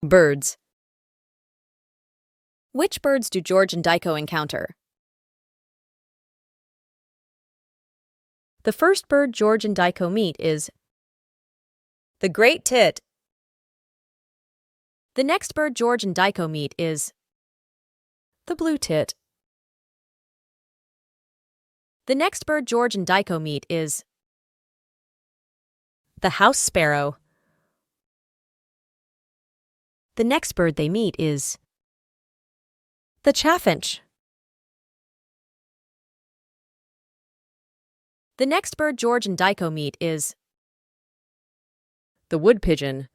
Birds. Which birds do George and Daiko encounter? The first bird George and Daiko meet is the great tit. The next bird George and Daiko meet is the blue tit. The next bird George and Daiko meet is the house sparrow. The next bird they meet is the chaffinch. The next bird George and Daiko meet is the wood pigeon.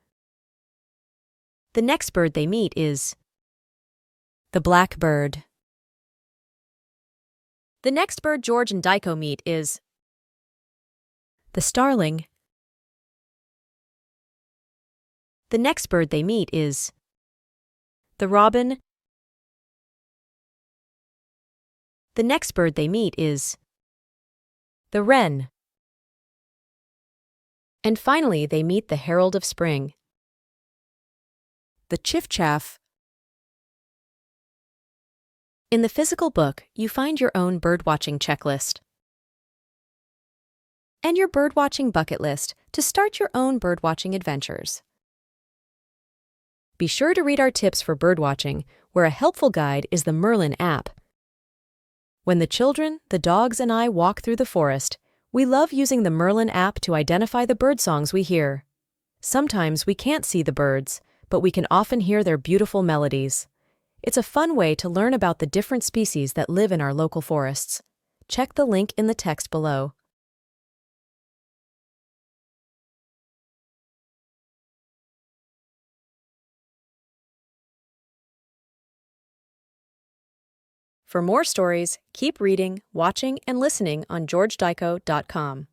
The next bird they meet is the blackbird. The next bird George and Daiko meet is the starling. The next bird they meet is the robin. The next bird they meet is the wren. And finally, they meet the herald of spring, the chiffchaff. In the physical book, you find your own birdwatching checklist and your birdwatching bucket list to start your own birdwatching adventures. Be sure to read our tips for birdwatching, where a helpful guide is the Merlin app. When the children, the dogs, and I walk through the forest, we love using the Merlin app to identify the bird songs we hear. Sometimes we can't see the birds, but we can often hear their beautiful melodies. It's a fun way to learn about the different species that live in our local forests. Check the link in the text below. For more stories, keep reading, watching, and listening on georgedaiko.com.